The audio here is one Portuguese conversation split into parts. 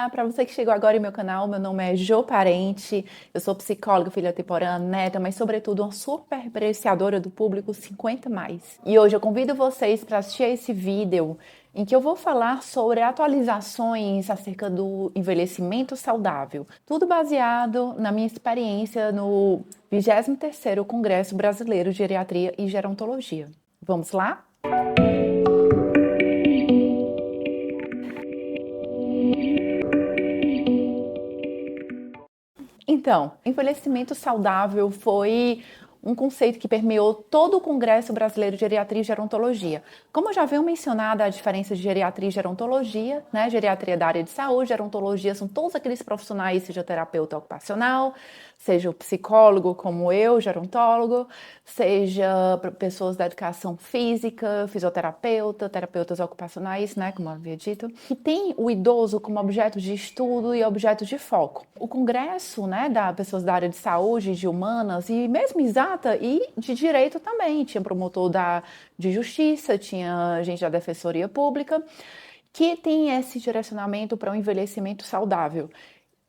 Olá, para você que chegou agora em meu canal, meu nome é Jo Parente, eu sou psicóloga, filha temporã, neta, mas sobretudo uma super apreciadora do público 50+. E hoje eu convido vocês para assistir a esse vídeo em que eu vou falar sobre atualizações acerca do envelhecimento saudável. Tudo baseado na minha experiência no 23º Congresso Brasileiro de Geriatria e Gerontologia. Vamos lá? Então, envelhecimento saudável foi um conceito que permeou todo o Congresso Brasileiro de Geriatria e Gerontologia. Como eu já venho mencionada a diferença de geriatria e gerontologia, né? Geriatria é da área de saúde, gerontologia são todos aqueles profissionais, seja terapeuta ocupacional, seja o psicólogo como eu, gerontólogo, seja pessoas da educação física, fisioterapeuta, terapeutas ocupacionais, né, como eu havia dito, que tem o idoso como objeto de estudo e objeto de foco. O congresso, né, da pessoas da área de saúde, de humanas e mesmo exata e de direito também, tinha promotor de justiça, tinha gente da defensoria pública, que tem esse direcionamento para um envelhecimento saudável.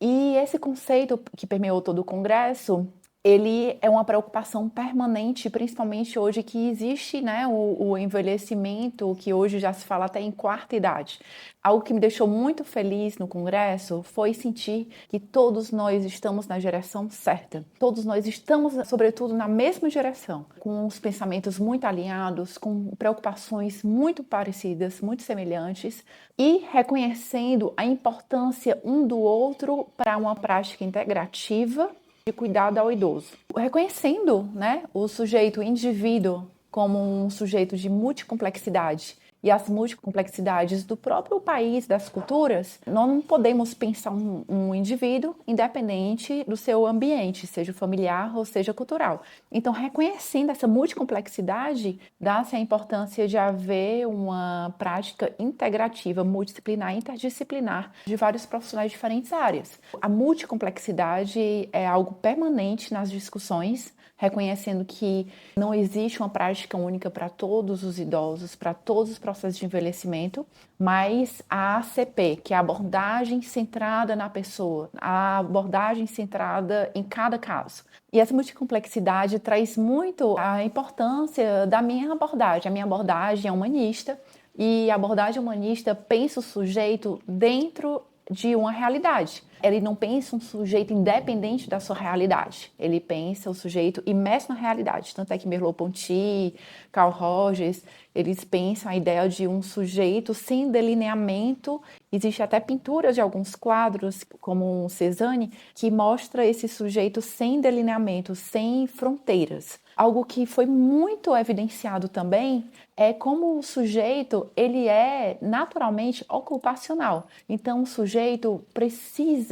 E esse conceito que permeou todo o Congresso, ele é uma preocupação permanente, principalmente hoje que existe, né, o envelhecimento, que hoje já se fala até em quarta idade. Algo que me deixou muito feliz no Congresso foi sentir que todos nós estamos na direção certa. Todos nós estamos, sobretudo, na mesma direção, com os pensamentos muito alinhados, com preocupações muito parecidas, muito semelhantes, e reconhecendo a importância um do outro para uma prática integrativa de cuidado ao idoso. Reconhecendo, né, o sujeito, o indivíduo, como um sujeito de multicomplexidade e as multicomplexidades do próprio país, das culturas, nós não podemos pensar um indivíduo independente do seu ambiente, seja familiar ou seja cultural. Então, reconhecendo essa multicomplexidade, dá-se a importância de haver uma prática integrativa, multidisciplinar, interdisciplinar, de vários profissionais de diferentes áreas. A multicomplexidade é algo permanente nas discussões, reconhecendo que não existe uma prática única para todos os idosos, para todos os processos de envelhecimento, mas a ACP, que é a abordagem centrada na pessoa, a abordagem centrada em cada caso. E essa multicomplexidade traz muito a importância da minha abordagem. A minha abordagem é humanista, e a abordagem humanista pensa o sujeito dentro de uma realidade. Ele não pensa um sujeito independente da sua realidade. Ele pensa o sujeito imerso na realidade. Tanto é que Merleau-Ponty, Carl Rogers, eles pensam a ideia de um sujeito sem delineamento. Existe até pinturas de alguns quadros, como um Cézanne, que mostra esse sujeito sem delineamento, sem fronteiras. Algo que foi muito evidenciado também é como o sujeito ele é naturalmente ocupacional. Então, o sujeito precisa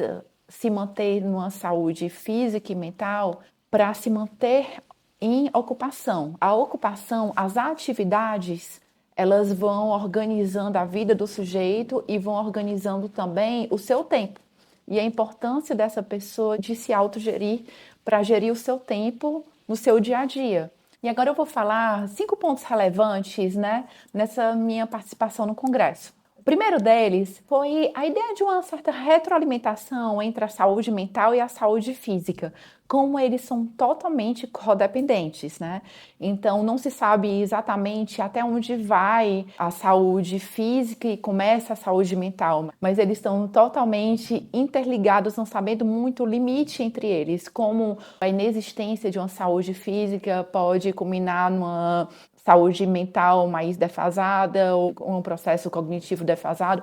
se manter numa saúde física e mental para se manter em ocupação. A ocupação, as atividades, elas vão organizando a vida do sujeito e vão organizando também o seu tempo. E a importância dessa pessoa de se autogerir para gerir o seu tempo no seu dia a dia. E agora eu vou falar 5 pontos relevantes, né, nessa minha participação no Congresso. O primeiro deles foi a ideia de uma certa retroalimentação entre a saúde mental e a saúde física, como eles são totalmente codependentes, né? Então, não se sabe exatamente até onde vai a saúde física e começa a saúde mental, mas eles estão totalmente interligados, não sabendo muito o limite entre eles, como a inexistência de uma saúde física pode culminar numa saúde mental mais defasada ou um processo cognitivo defasado,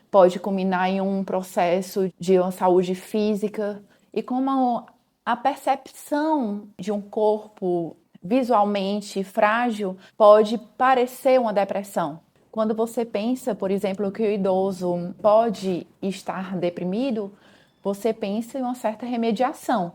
pode culminar em um processo de uma saúde física e como a percepção de um corpo visualmente frágil pode parecer uma depressão. Quando você pensa, por exemplo, que o idoso pode estar deprimido, você pensa em uma certa remediação.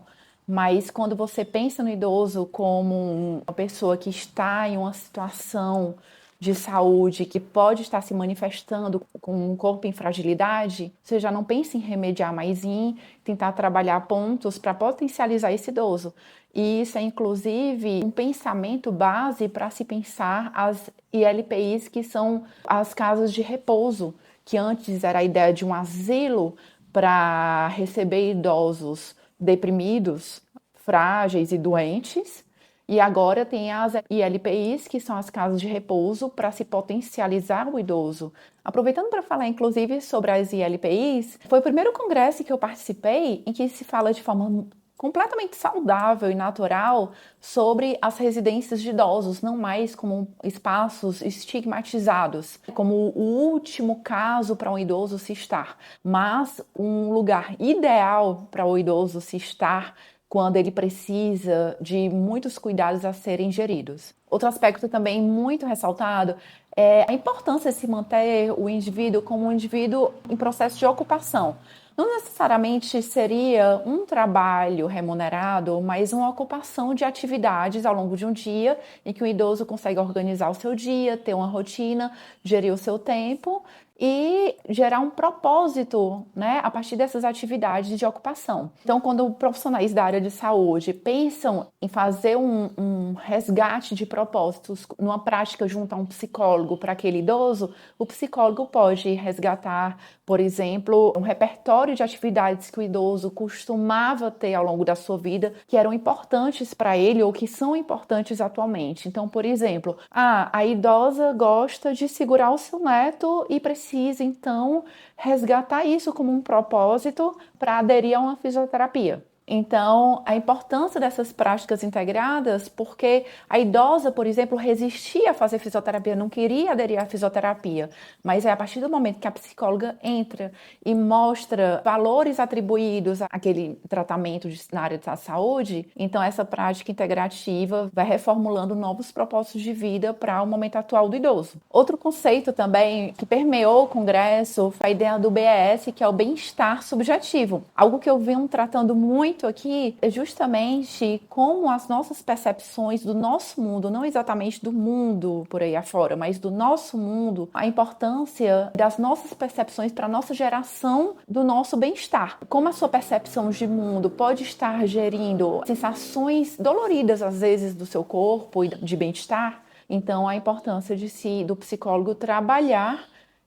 Mas quando você pensa no idoso como uma pessoa que está em uma situação de saúde que pode estar se manifestando com um corpo em fragilidade, você já não pensa em remediar, mas em tentar trabalhar pontos para potencializar esse idoso. E isso é, inclusive, um pensamento base para se pensar as ILPIs, que são as casas de repouso, que antes era a ideia de um asilo para receber idosos deprimidos, frágeis e doentes. E agora tem as ILPIs, que são as casas de repouso, para se potencializar o idoso. Aproveitando para falar, inclusive, sobre as ILPIs, foi o primeiro congresso que eu participei em que se fala de forma completamente saudável e natural sobre as residências de idosos, não mais como espaços estigmatizados, como o último caso para um idoso se estar, mas um lugar ideal para o idoso se estar quando ele precisa de muitos cuidados a serem geridos. Outro aspecto também muito ressaltado é a importância de se manter o indivíduo como um indivíduo em processo de ocupação. Não necessariamente seria um trabalho remunerado, mas uma ocupação de atividades ao longo de um dia, em que o idoso consegue organizar o seu dia, ter uma rotina, gerir o seu tempo e gerar um propósito, né, a partir dessas atividades de ocupação. Então, quando profissionais da área de saúde pensam em fazer um resgate de propósitos numa prática junto a um psicólogo para aquele idoso, o psicólogo pode resgatar, por exemplo, um repertório de atividades que o idoso costumava ter ao longo da sua vida, que eram importantes para ele ou que são importantes atualmente. Então, por exemplo, a idosa gosta de segurar o seu neto e precisa, então, resgatar isso como um propósito para aderir a uma fisioterapia. Então, a importância dessas práticas integradas, porque a idosa, por exemplo, resistia a fazer fisioterapia, não queria aderir à fisioterapia, mas é a partir do momento que a psicóloga entra e mostra valores atribuídos àquele tratamento na área da saúde, então essa prática integrativa vai reformulando novos propósitos de vida para o momento atual do idoso. Outro conceito também que permeou o congresso foi a ideia do BES, que é o bem-estar subjetivo, algo que eu venho tratando muito aqui é justamente como as nossas percepções do nosso mundo, não exatamente do mundo por aí afora, mas do nosso mundo, a importância das nossas percepções para a nossa geração do nosso bem-estar. Como a sua percepção de mundo pode estar gerindo sensações doloridas, às vezes, do seu corpo e de bem-estar, então a importância do psicólogo trabalhar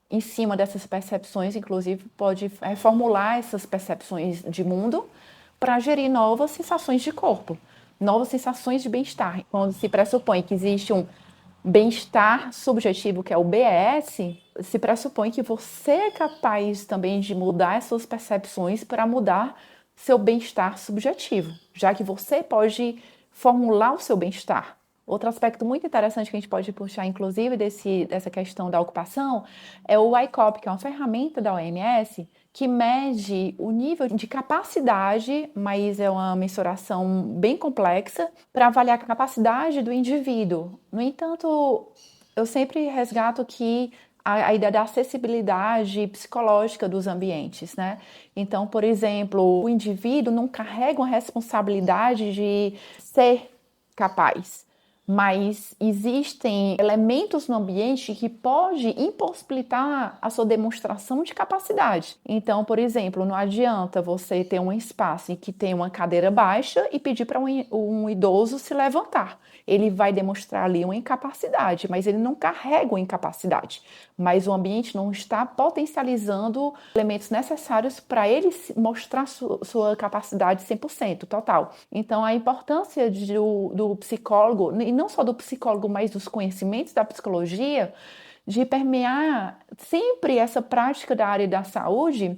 em cima dessas percepções, inclusive pode formular essas percepções de mundo para gerir novas sensações de corpo, novas sensações de bem-estar. Quando se pressupõe que existe um bem-estar subjetivo, que é o BES, se pressupõe que você é capaz também de mudar as suas percepções para mudar seu bem-estar subjetivo, já que você pode formular o seu bem-estar. Outro aspecto muito interessante que a gente pode puxar, inclusive, dessa questão da ocupação, é o ICOP, que é uma ferramenta da OMS, que mede o nível de capacidade, mas é uma mensuração bem complexa, para avaliar a capacidade do indivíduo. No entanto, eu sempre resgato que a ideia da acessibilidade psicológica dos ambientes, né? Então, por exemplo, o indivíduo não carrega uma responsabilidade de ser capaz, mas existem elementos no ambiente que pode impossibilitar a sua demonstração de capacidade. Então, por exemplo, não adianta você ter um espaço em que tem uma cadeira baixa e pedir para um idoso se levantar. Ele vai demonstrar ali uma incapacidade, mas ele não carrega uma incapacidade. Mas o ambiente não está potencializando elementos necessários para ele mostrar sua capacidade 100%, total. Então, a importância do psicólogo, e não só do psicólogo, mas dos conhecimentos da psicologia, de permear sempre essa prática da área da saúde.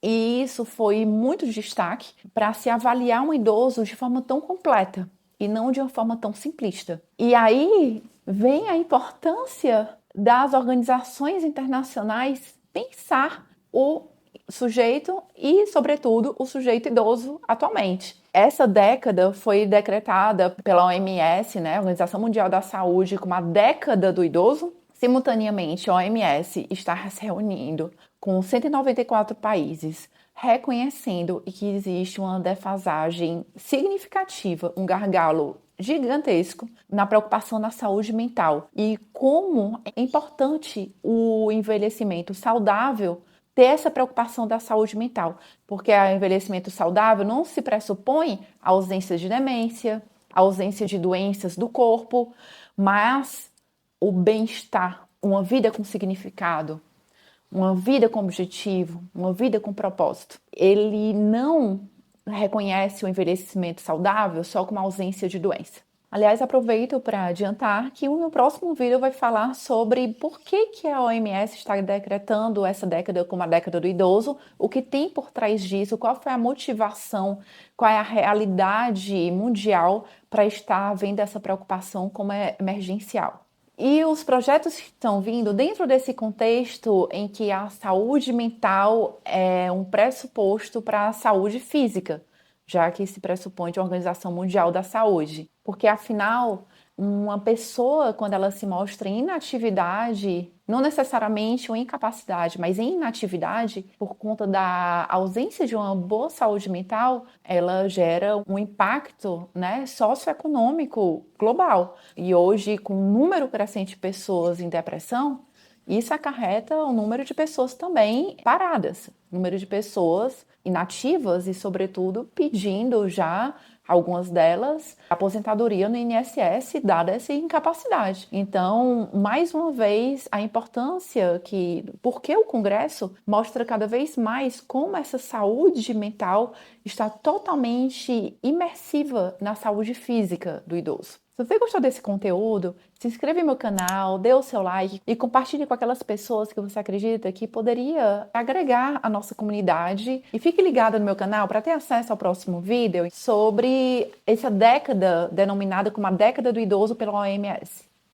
E isso foi muito destaque para se avaliar um idoso de forma tão completa e não de uma forma tão simplista. E aí vem a importância das organizações internacionais pensar o sujeito e, sobretudo, o sujeito idoso atualmente. Essa década foi decretada pela OMS, né, Organização Mundial da Saúde, como a década do idoso. Simultaneamente, a OMS está se reunindo com 194 países, reconhecendo que existe uma defasagem significativa, um gargalo gigantesco na preocupação na saúde mental e como é importante o envelhecimento saudável ter essa preocupação da saúde mental, porque o envelhecimento saudável não se pressupõe a ausência de demência, a ausência de doenças do corpo, mas o bem-estar, uma vida com significado, uma vida com objetivo, uma vida com propósito. Ele não reconhece o envelhecimento saudável só como ausência de doença. Aliás, aproveito para adiantar que no próximo vídeo vai falar sobre por que a OMS está decretando essa década como a década do idoso, o que tem por trás disso, qual foi a motivação, qual é a realidade mundial para estar vendo essa preocupação como emergencial. E os projetos que estão vindo dentro desse contexto em que a saúde mental é um pressuposto para a saúde física, já que se pressupõe de uma Organização Mundial da Saúde. Porque, afinal, uma pessoa, quando ela se mostra em inatividade, não necessariamente uma incapacidade, mas em inatividade, por conta da ausência de uma boa saúde mental, ela gera um impacto, né, socioeconômico global. E hoje, com um número crescente de pessoas em depressão, isso acarreta o número de pessoas também paradas, número de pessoas inativas e, sobretudo, pedindo já, algumas delas, aposentadoria no INSS, dada essa incapacidade. Então, mais uma vez, a importância porque o Congresso mostra cada vez mais como essa saúde mental está totalmente imersiva na saúde física do idoso. Se você gostou desse conteúdo, se inscreva no meu canal, dê o seu like e compartilhe com aquelas pessoas que você acredita que poderia agregar a nossa comunidade. E fique ligado no meu canal para ter acesso ao próximo vídeo sobre essa década denominada como a década do idoso pela OMS.